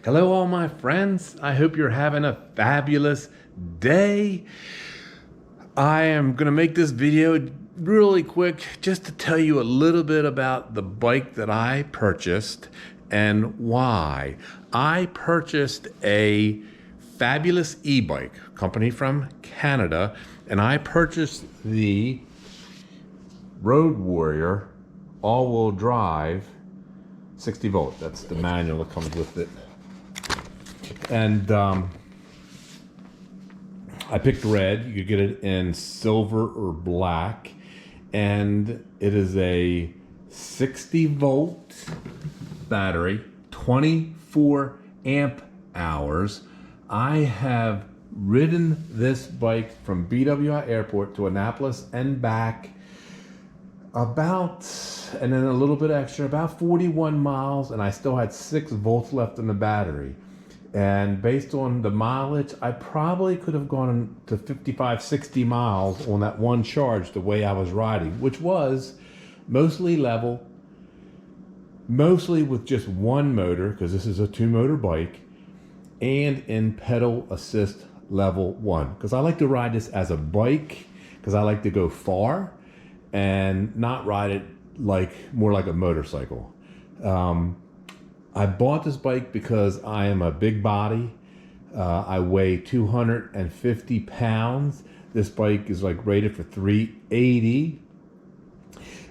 Hello, all my friends. I hope you're having a fabulous day. I am going to make this video really quick just to tell you a little bit about the bike that I purchased and why. I purchased a Fabulous EBike, company from Canada, and I purchased the Road Warrior all-wheel drive 60 volt. That's the manual that comes with it. And I picked red. You could get it in silver or black. And it is a 60 volt battery, 24 amp hours. I have ridden this bike from BWI Airport to Annapolis and back about, and then a little bit extra, about 41 miles, and I still had 6 volts left in the battery. And based on the mileage, I probably could have gone to 55, 60 miles on that one charge the way I was riding, which was mostly level, mostly with just one motor, because this is a 2-motor bike, and in pedal assist level 1. Because I like to ride this as a bike, because I like to go far and not ride it more like a motorcycle. I bought this bike because I am a big body. I weigh 250 pounds. This bike is rated for 380.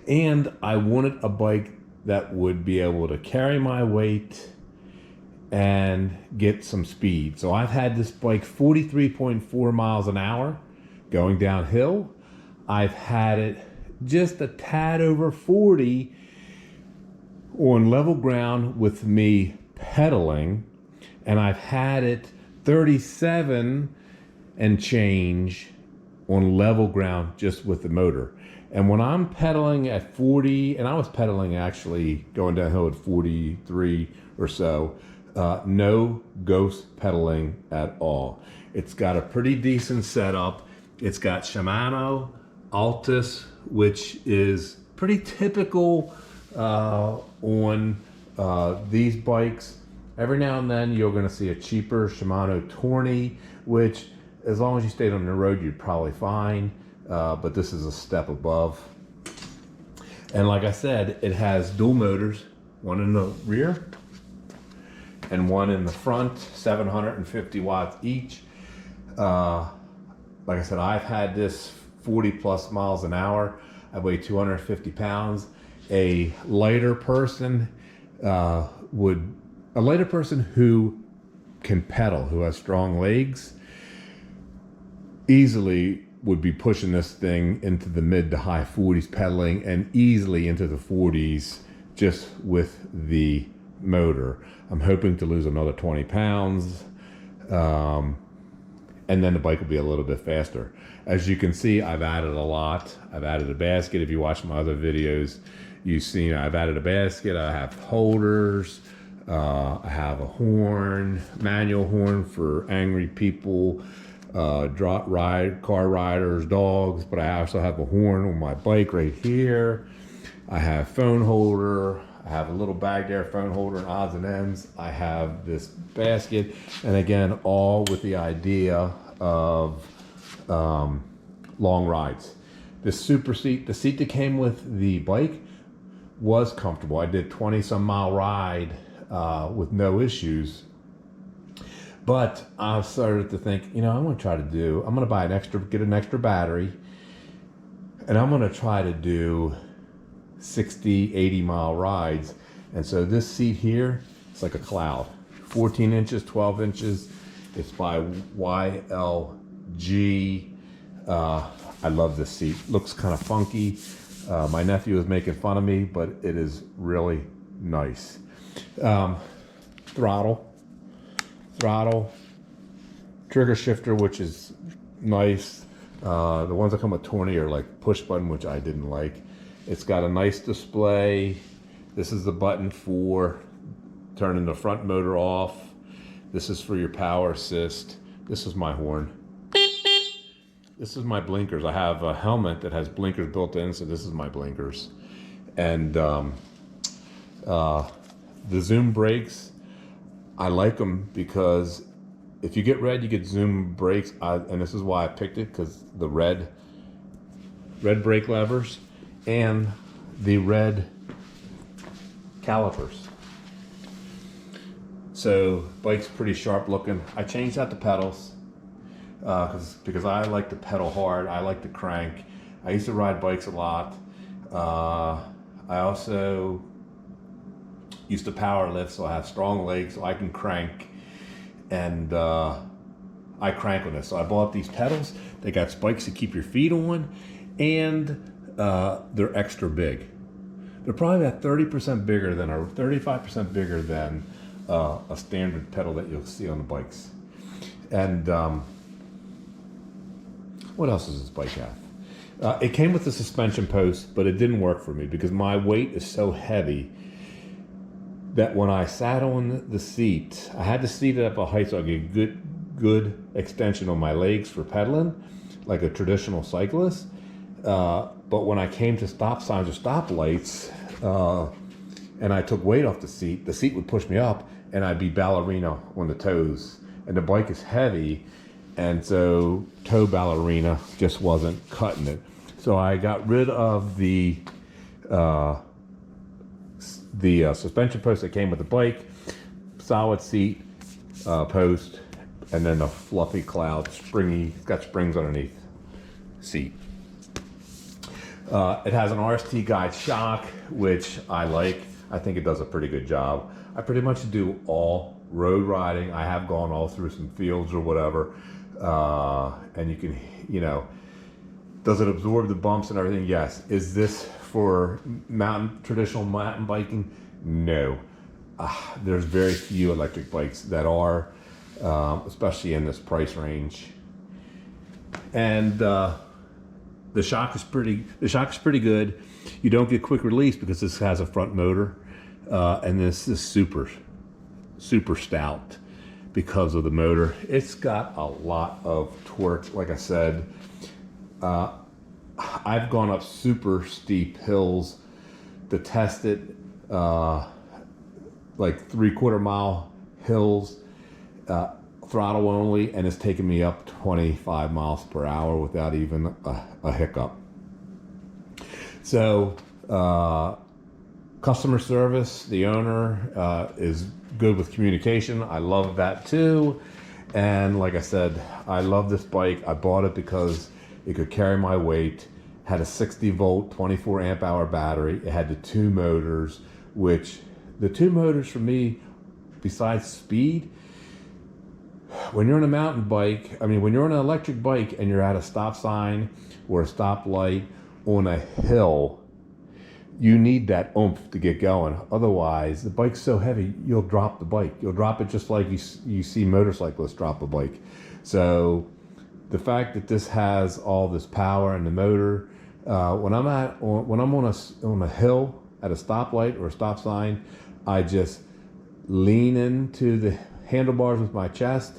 And I wanted a bike that would be able to carry my weight and get some speed. So I've had this bike 43.4 miles an hour going downhill. I've had it just a tad over 40 on level ground with me pedaling, and I've had it 37 and change on level ground just with the motor. And when I'm pedaling at 40, and I was pedaling actually going downhill at 43 or so, no ghost pedaling at all. It's got a pretty decent setup. It's got Shimano Altus, which is pretty typical on these bikes. Every now and then you're going to see a cheaper Shimano Tourney, which as long as you stayed on the road you'd probably find, but this is a step above. And like I said, it has dual motors, one in the rear and one in the front, 750 watts each. Like I said, I've had this 40 plus miles an hour. I weigh 250 pounds. A lighter person who can pedal, who has strong legs, easily would be pushing this thing into the mid to high 40s pedaling, and easily into the 40s just with the motor. I'm hoping to lose another 20 pounds, and then the bike will be a little bit faster. As you can see, I've added a lot. I've added a basket. If you watch my other videos, you've seen I've added a basket. I have holders. I have a horn, manual horn for angry people, car riders, dogs. But I also have a horn on my bike right here. I have phone holder. I have a little bag there, phone holder and odds and ends. I have this basket, and again, all with the idea of long rides. This super seat, the seat that came with the bike, was comfortable. I did 20-some mile ride with no issues. But I started to think, I'm going to buy get an extra battery, and I'm going to try to do 60, 80 mile rides. And so this seat here, it's like a cloud. 14 inches, 12 inches. It's by YLG. I love this seat. Looks kind of funky. My nephew is making fun of me, but it is really nice. Throttle, trigger shifter, which is nice. The ones that come with Tourney are like push button, which I didn't like. It's got a nice display. This is the button for turning the front motor off. This is for your power assist. This is my horn. This is my blinkers. I have a helmet that has blinkers built in, so this is my blinkers. And the Zoom brakes, I like them because if you get red, you get zoom brakes. And this is why I picked it, because the red brake levers and the red calipers. So bike's pretty sharp looking. I changed out the pedals because I like to pedal hard. I like to crank. I used to ride bikes a lot. I also used to power lift, so I have strong legs, so I can crank. And I crank with this. So I bought these pedals. They got spikes to keep your feet on, and they're extra big. They're probably about 30% bigger than, or 35% bigger than a standard pedal that you'll see on the bikes. And what else does this bike have? It came with a suspension post, but it didn't work for me because my weight is so heavy that when I sat on the seat, I had to seat it up a height so I get good extension on my legs for pedaling, like a traditional cyclist. But when I came to stop signs or stoplights, and I took weight off the seat would push me up, and I'd be ballerina on the toes. And the bike is heavy, and so toe ballerina just wasn't cutting it. So I got rid of the suspension post that came with the bike, solid seat post, and then a fluffy cloud, springy, it's got springs underneath seat. It has an RST guide shock, which I like. I think it does a pretty good job. I pretty much do all road riding. I have gone all through some fields or whatever, and you can, does it absorb the bumps and everything? Yes. Is this for traditional mountain biking? No. There's very few electric bikes that are, especially in this price range. And the shock is pretty good. You don't get quick release because this has a front motor, and this is super stout because of the motor. It's got a lot of torque. Like I said, I've gone up super steep hills to test it, like 3/4 mile hills, throttle only, and it's taken me up 25 miles per hour without even a hiccup. So customer service, the owner is good with communication. I love that too. And like I said, I love this bike. I bought it because it could carry my weight, had a 60 volt, 24 amp hour battery. It had the two motors, which the two motors for me, besides speed, when you're on a mountain bike, when you're on an electric bike and you're at a stop sign or a stoplight on a hill, you need that oomph to get going. Otherwise, the bike's so heavy, you'll drop the bike. You'll drop it just like you see motorcyclists drop a bike. So the fact that this has all this power and the motor, when I'm on a hill at a stoplight or a stop sign, I just lean into the handlebars with my chest.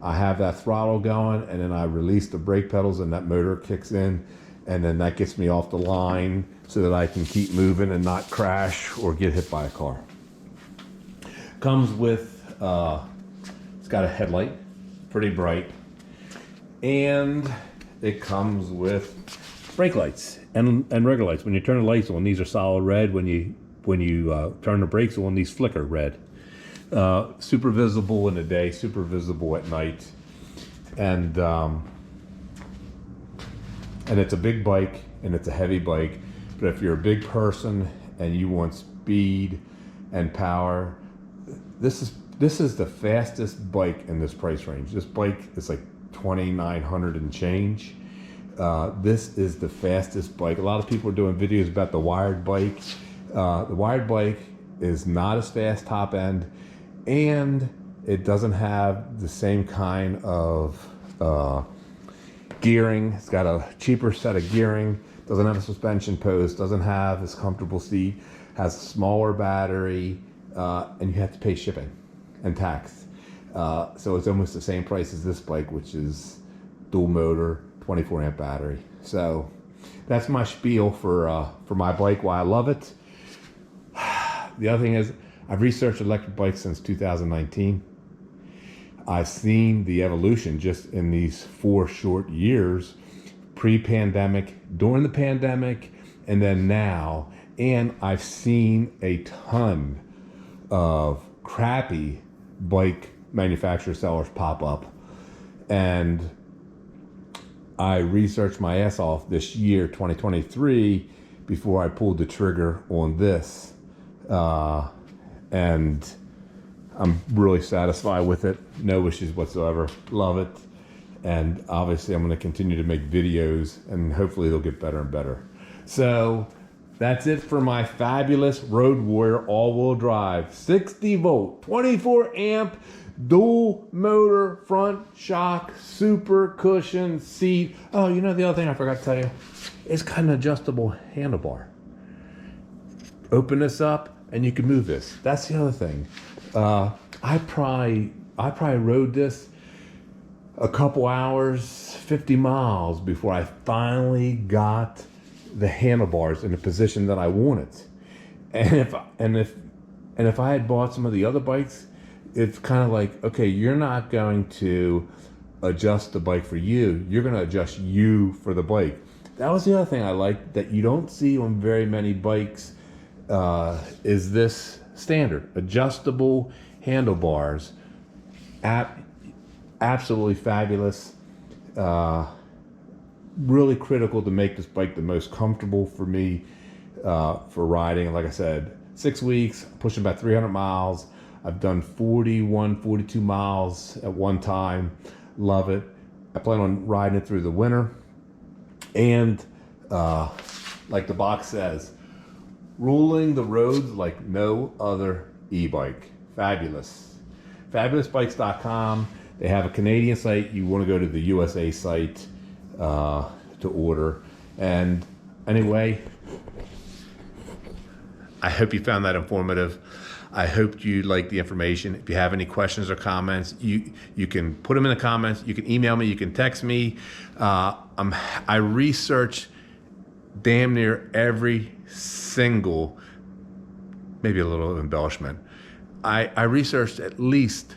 I have that throttle going, and then I release the brake pedals, and that motor kicks in, and then that gets me off the line so that I can keep moving and not crash or get hit by a car. Comes with, it's got a headlight, pretty bright, and it comes with brake lights and regular lights. When you turn the lights on, these are solid red. When you turn the brakes on, these flicker red. Super visible in the day, super visible at night, and it's a big bike and it's a heavy bike. But if you're a big person and you want speed and power, this is the fastest bike in this price range. This bike is like $2,900 and change. This is the fastest bike. A lot of people are doing videos about the wired bike. The wired bike is not as fast top end, and it doesn't have the same kind of gearing. It's got a cheaper set of gearing, doesn't have a suspension post, doesn't have this comfortable seat, has a smaller battery, and you have to pay shipping and tax. So it's almost the same price as this bike, which is dual motor, 24 amp battery. So that's my spiel for my bike, why I love it. The other thing is, I've researched electric bikes since 2019. I've seen the evolution just in these 4 short years, pre-pandemic, during the pandemic, and then now. And I've seen a ton of crappy bike manufacturer sellers pop up. And I researched my ass off this year, 2023, before I pulled the trigger on this. And I'm really satisfied with it. No issues whatsoever. Love it. And obviously I'm going to continue to make videos, and hopefully they'll get better and better. So that's it for my Fabulous Road Warrior all-wheel drive, 60 volt, 24 amp, dual motor, front shock, super cushion seat. Oh, you know the other thing I forgot to tell you? It's got an adjustable handlebar. Open this up and you can move this. That's the other thing. I probably rode this a couple hours, 50 miles before I finally got the handlebars in the position that I wanted. And if I had bought some of the other bikes, it's kind of like, okay, you're not going to adjust the bike for you. You're going to adjust you for the bike. That was the other thing I liked that you don't see on very many bikes, is this standard adjustable handlebars. Absolutely fabulous. Really critical to make this bike the most comfortable for me for riding. Like I said, 6 weeks, pushing about 300 miles. I've done 41, 42 miles at one time. Love it. I plan on riding it through the winter. And like the box says, ruling the roads like no other e-bike. Fabulous. FabulousBikes.com. They have a Canadian site. You want to go to the USA site to order. And anyway, I hope you found that informative. I hope you liked the information. If you have any questions or comments, you can put them in the comments. You can email me. You can text me. I research damn near every single, maybe a little embellishment. I researched at least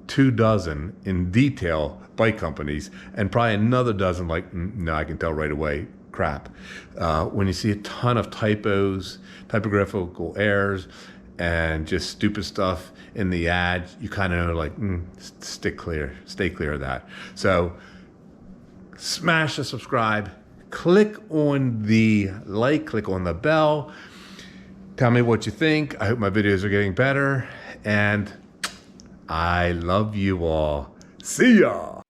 24 in detail bike companies, and probably another dozen like, no, I can tell right away, crap. When you see a ton of typos, typographical errors, and just stupid stuff in the ad, you kind of know, like, stay clear of that. So smash the subscribe, click on the like, click on the bell. Tell me what you think. I hope my videos are getting better, and I love you all. See ya.